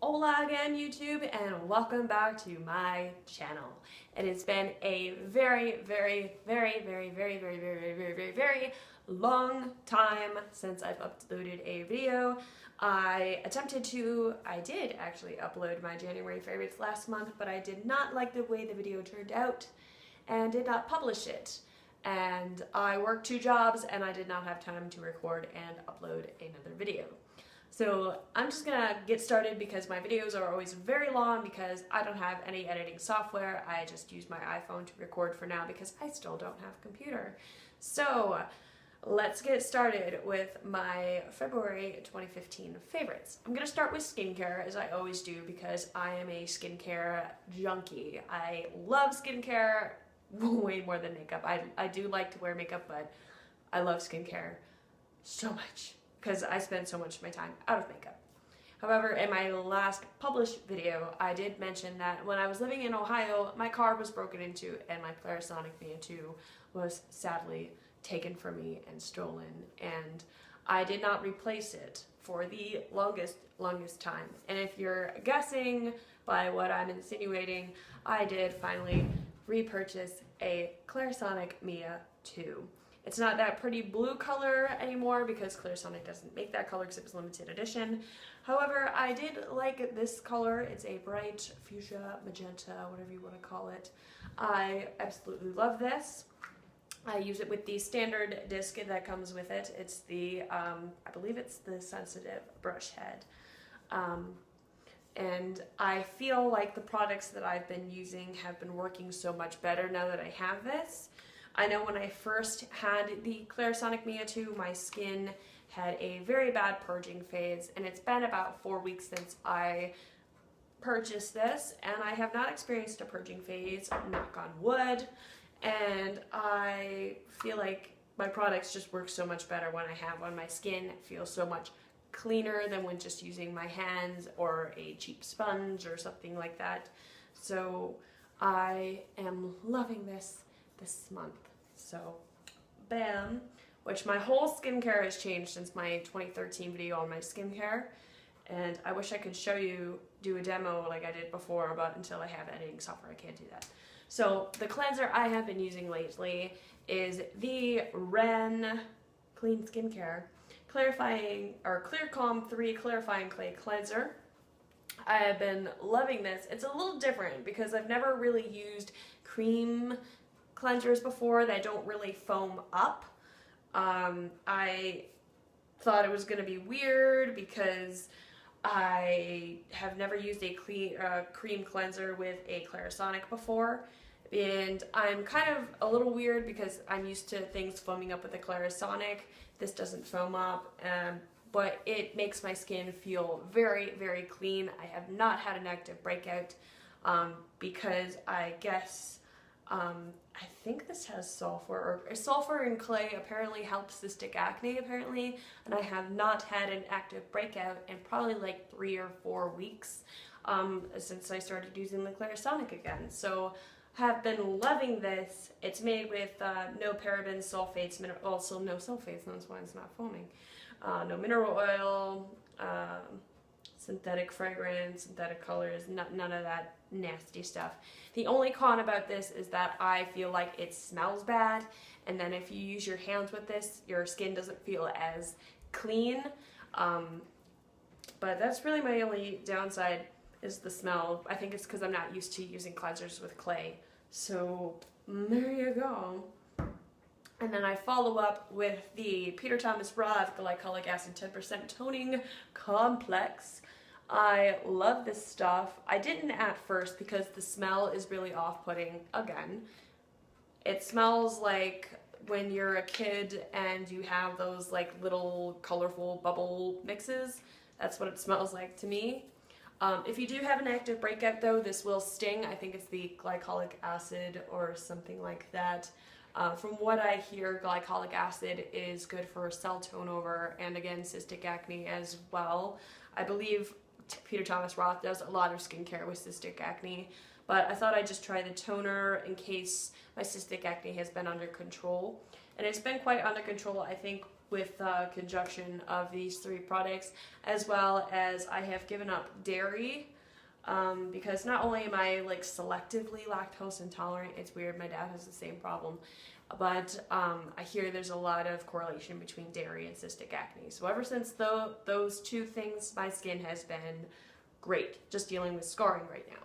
Hola again, YouTube, and welcome back to my channel. It has been a very long time since I've uploaded a video. I did actually upload my January favorites last month, but I did not like the way the video turned out and did not publish it. And I worked 2 jobs and I did not have time to record and upload another video. So I'm just gonna get started because my videos are always very long because I don't have any editing software. I just use my iPhone to record for now because I still don't have a computer. So let's get started with my February 2015 favorites. I'm gonna start with skincare as I always do because I am a skincare junkie. I love skincare way more than makeup. I do like to wear makeup, but I love skincare so much because I spend so much of my time out of makeup. However, in my last published video, I did mention that when I was living in Ohio, my car was broken into and my Clarisonic Mia 2 was sadly taken from me and stolen, and I did not replace it for the longest time. And if you're guessing by what I'm insinuating, I did finally repurchase a Clarisonic Mia 2. It's not that pretty blue color anymore because Clarisonic doesn't make that color because it was limited edition. However, I did like this color. It's a bright fuchsia, magenta, whatever you want to call it. I absolutely love this. I use it with the standard disc that comes with it. It's the, I believe it's the sensitive brush head. And I feel like the products that I've been using have been working so much better now that I have this. I know when I first had the Clarisonic Mia 2, my skin had a very bad purging phase, and it's been about 4 weeks since I purchased this, and I have not experienced a purging phase, knock on wood, and I feel like my products just work so much better when I have on my skin. It feels so much cleaner than when just using my hands or a cheap sponge or something like that. So I am loving this month. So bam, which my whole skincare has changed since my 2013 video on my skincare, and I wish I could show you, do a demo like I did before, but until I have editing software I can't do that. So the cleanser I have been using lately is the Ren Clean Skincare Clarifying or ClearCalm 3 Clarifying Clay Cleanser. I have been loving this. It's a little different because I've never really used cream cleansers before that don't really foam up. I thought it was going to be weird because I have never used a cream cleanser with a Clarisonic before, and I'm kind of a little weird because I'm used to things foaming up with a Clarisonic. This doesn't foam up, but it makes my skin feel very clean. I have not had an active breakout because I guess I think this has sulfur, or sulfur in clay apparently helps cystic acne apparently, and I have not had an active breakout in probably like 3 or 4 weeks since I started using the Clarisonic again. So have been loving this. It's made with no parabens, sulfates, also no sulfates, that's why it's not foaming. No mineral oil, synthetic fragrance, synthetic colors, none of that nasty stuff. The only con about this is that I feel like it smells bad, and then if you use your hands with this, your skin doesn't feel as clean. But that's really my only downside is the smell. I think it's because I'm not used to using cleansers with clay. So there you go. And then I follow up with the Peter Thomas Roth Glycolic Acid 10% Toning Complex. I love this stuff. I didn't at first because the smell is really off-putting. Again, it smells like when you're a kid and you have those like little colorful bubble mixes. That's what it smells like to me. If you do have an active breakout though, this will sting. I think it's the glycolic acid or something like that. From what I hear, glycolic acid is good for cell turnover and again cystic acne as well. I believe Peter Thomas Roth does a lot of skincare with cystic acne, but I thought I'd just try the toner in case my cystic acne has been under control. And it's been quite under control. I think with conjunction of these 3 products, as well as I have given up dairy because not only am I like selectively lactose intolerant, it's weird, my dad has the same problem, but I hear there's a lot of correlation between dairy and cystic acne. So ever since those 2 things, my skin has been great, just dealing with scarring right now.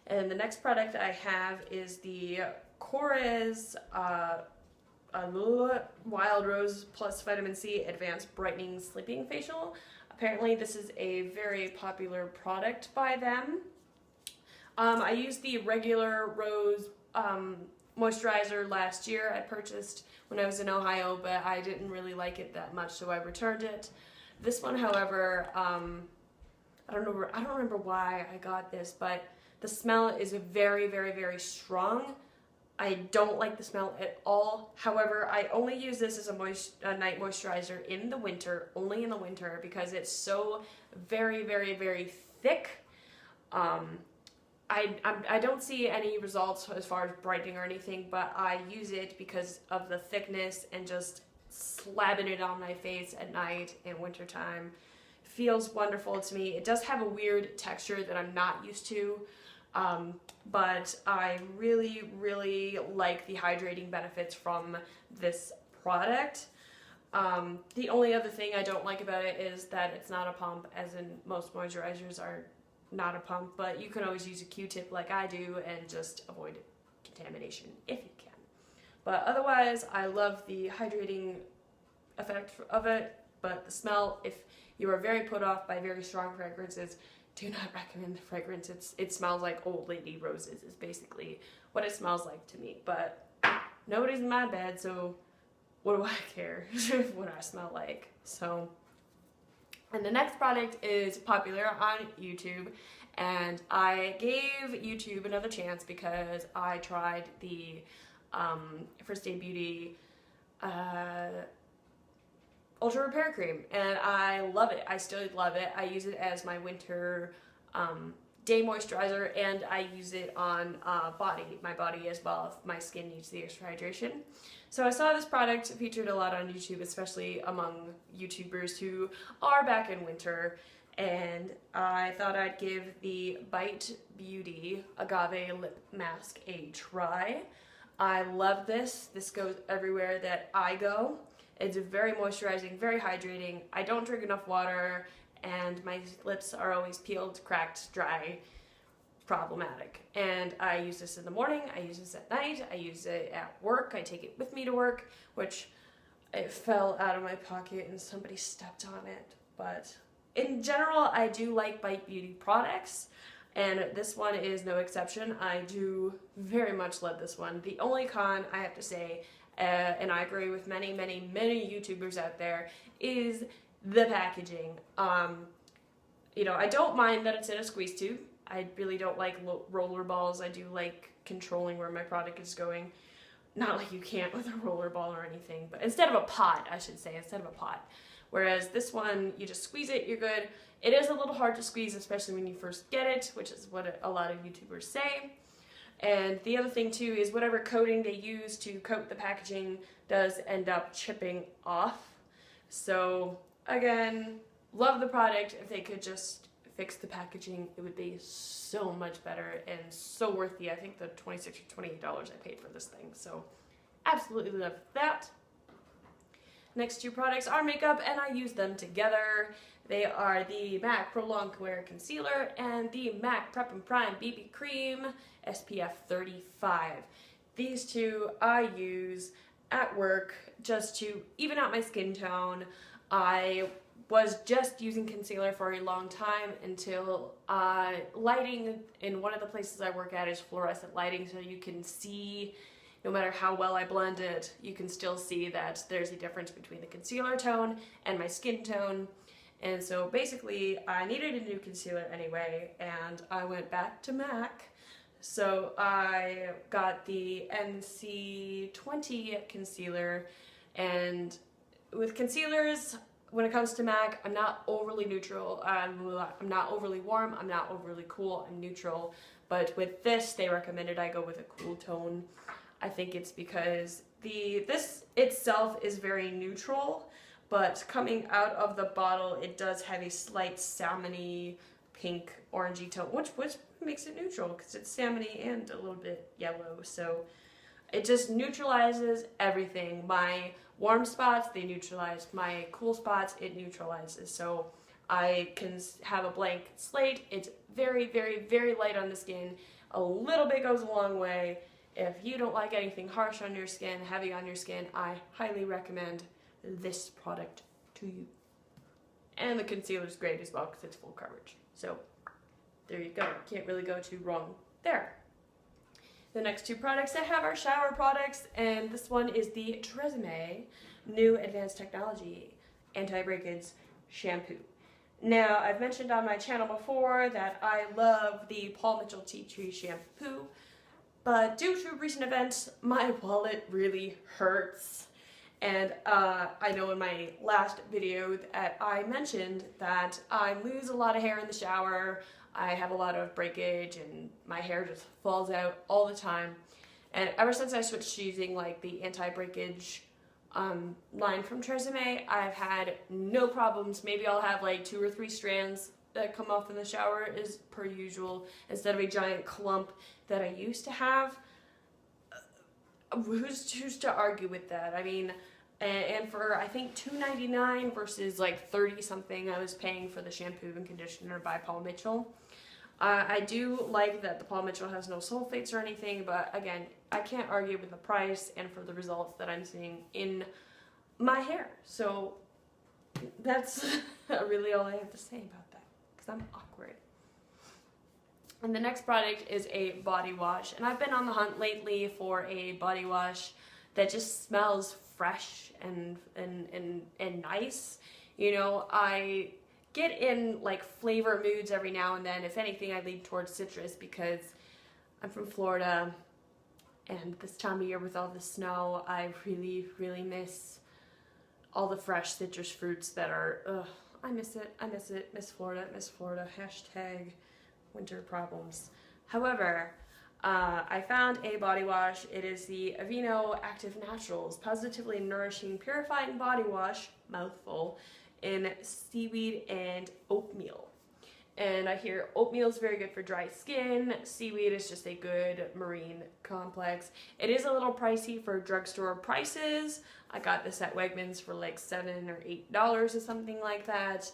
And the next product I have is the KORRES Wild Rose plus Vitamin C Advanced Brightening Sleeping Facial. Apparently this is a very popular product by them. I used the regular rose moisturizer last year. I purchased when I was in Ohio, but I didn't really like it that much, so I returned it. This one, however, I don't remember why I got this, but the smell is very, very, very strong. I don't like the smell at all. However, I only use this as a night moisturizer in the winter, only in the winter, because it's so very, very, very thick. I don't see any results as far as brightening or anything, but I use it because of the thickness and just slapping it on my face at night in wintertime. Feels wonderful to me. It does have a weird texture that I'm not used to. But I really, really like the hydrating benefits from this product. The only other thing I don't like about it is that it's not a pump, as in most moisturizers are not a pump, but you can always use a Q-tip like I do and just avoid contamination if you can. But otherwise, I love the hydrating effect of it, but the smell, if you are very put off by very strong fragrances, do not recommend the fragrance. It smells like old lady roses is basically what it smells like to me. But nobody's in my bed, so what do I care what I smell like? So, and the next product is popular on YouTube, and I gave YouTube another chance because I tried the First Day Beauty Ultra Repair Cream, and I love it. I still love it. I use it as my winter day moisturizer, and I use it on my body as well if my skin needs the extra hydration. So I saw this product featured a lot on YouTube, especially among YouTubers who are back in winter, and I thought I'd give the Bite Beauty Agave Lip Mask a try. I love this. This goes everywhere that I go. It's very moisturizing, very hydrating. I don't drink enough water, and my lips are always peeled, cracked, dry, problematic. And I use this in the morning, I use this at night, I use it at work, I take it with me to work, which it fell out of my pocket and somebody stepped on it. But in general, I do like Bite Beauty products, and this one is no exception. I do very much love this one. The only con, I have to say, and I agree with many, many, many YouTubers out there, is the packaging. You know, I don't mind that it's in a squeeze tube. I really don't like roller balls. I do like controlling where my product is going. Not like you can't with a roller ball or anything, but instead of a pot, I should say, instead of a pot. Whereas this one, you just squeeze it, you're good. It is a little hard to squeeze, especially when you first get it, which is what a lot of YouTubers say. And the other thing too is whatever coating they use to coat the packaging does end up chipping off. So again, love the product. If they could just fix the packaging, it would be so much better and so worth the, I think, the $26 or $28 I paid for this thing. So absolutely love that. Next 2 products are makeup, and I use them together. They are the MAC Pro Longwear Concealer and the MAC Prep and Prime BB Cream SPF 35. These 2 I use at work just to even out my skin tone. I was just using concealer for a long time until lighting in one of the places I work at is fluorescent lighting, so you can see, no matter how well I blend it, you can still see that there's a difference between the concealer tone and my skin tone. And so basically I needed a new concealer anyway, and I went back to MAC. So I got the NC20 concealer, and with concealers, when it comes to MAC, I'm not overly neutral. I'm not overly warm, I'm not overly cool, I'm neutral. But with this, they recommended I go with a cool tone. I think it's because This itself is very neutral, but coming out of the bottle, it does have a slight salmony, pink, orangey tone, which makes it neutral because it's salmony and a little bit yellow. So it just neutralizes everything. My warm spots, they neutralize. My cool spots, it neutralizes. So I can have a blank slate. It's very, very, very light on the skin. A little bit goes a long way. If you don't like anything harsh on your skin, heavy on your skin, I highly recommend this product to you. And the concealer's great as well because it's full coverage. So there you go. Can't really go too wrong there. The next two products I have are shower products, and this one is the TRESemme New Advanced Technology Anti-Breakage Shampoo. Now, I've mentioned on my channel before that I love the Paul Mitchell Tea Tree Shampoo, but due to recent events, my wallet really hurts. And I know in my last video that I mentioned that I lose a lot of hair in the shower, I have a lot of breakage, and my hair just falls out all the time. And ever since I switched to using like the anti-breakage line from TRESemme, I've had no problems. Maybe I'll have like 2 or 3 strands that come off in the shower as per usual, instead of a giant clump that I used to have. Who's to argue with that? I mean, and for I think $2.99 versus like 30 something I was paying for the shampoo and conditioner by Paul Mitchell. I do like that the Paul Mitchell has no sulfates or anything, but again, I can't argue with the price and for the results that I'm seeing in my hair. So that's really all I have to say about that, because I'm awkward. And the next product is a body wash, and I've been on the hunt lately for a body wash that just smells fresh and nice. You know, I get in like flavor moods every now and then. If anything, I lean towards citrus because I'm from Florida, and this time of year with all the snow, I really, really miss all the fresh citrus fruits that are, I miss it, miss Florida, hashtag winter problems. However, I found a body wash. It is the Aveeno Active Naturals Positively Nourishing Purifying Body Wash, mouthful, in Seaweed and Oatmeal. And I hear oatmeal is very good for dry skin. Seaweed is just a good marine complex. It is a little pricey for drugstore prices. I got this at Wegmans for like $7 or $8 or something like that.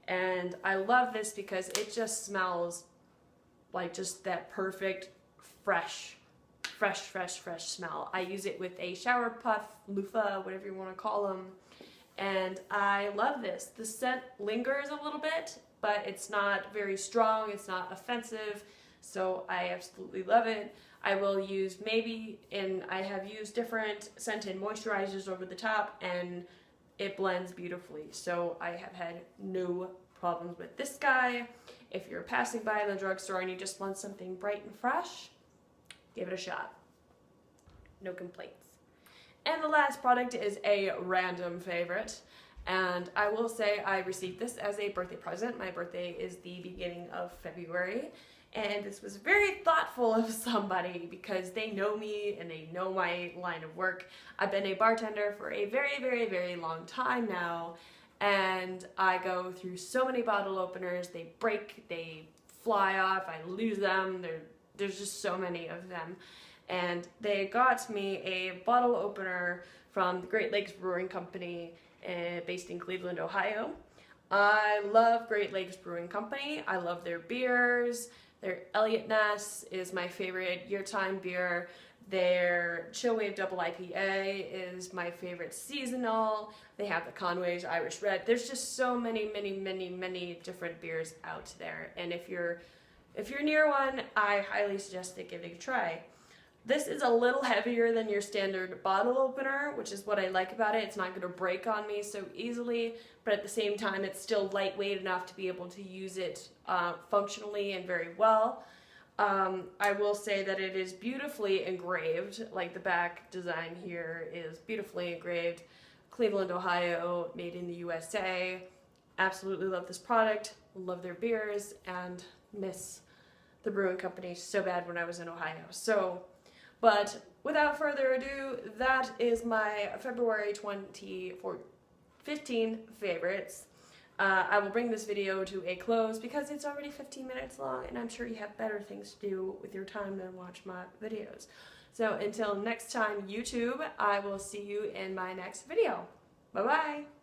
And I love this because it just smells like just that perfect, fresh smell. I use it with a shower puff, loofah, whatever you want to call them. And I love this. The scent lingers a little bit, but it's not very strong, it's not offensive, so I absolutely love it. I will use I have used different scented moisturizers over the top, and it blends beautifully, so I have had no problems with this guy. If you're passing by in the drugstore and you just want something bright and fresh, give it a shot. No complaints. And the last product is a random favorite, and I will say I received this as a birthday present. My birthday is the beginning of February, and this was very thoughtful of somebody because they know me and they know my line of work. I've been a bartender for a very, very, very long time now, and I go through so many bottle openers. They break, they fly off, I lose them. There's just so many of them. And they got me a bottle opener from the Great Lakes Brewing Company based in Cleveland, Ohio. I love Great Lakes Brewing Company. I love their beers. Their Elliott Ness is my favorite year-time beer. Their Chill Wave Double IPA is my favorite seasonal. They have the Conway's Irish Red. There's just so many different beers out there. And if you're near one, I highly suggest to give it a try. This is a little heavier than your standard bottle opener, which is what I like about it. It's not going to break on me so easily, but at the same time, it's still lightweight enough to be able to use it functionally and very well. I will say that it is beautifully engraved, like the back design here is beautifully engraved. Cleveland, Ohio, made in the USA. Absolutely love this product, love their beers, and miss the brewing company so bad when I was in Ohio. So But without further ado, that is my February 2015 favorites. I will bring this video to a close because it's already 15 minutes long, and I'm sure you have better things to do with your time than watch my videos. So until next time, YouTube, I will see you in my next video. Bye-bye!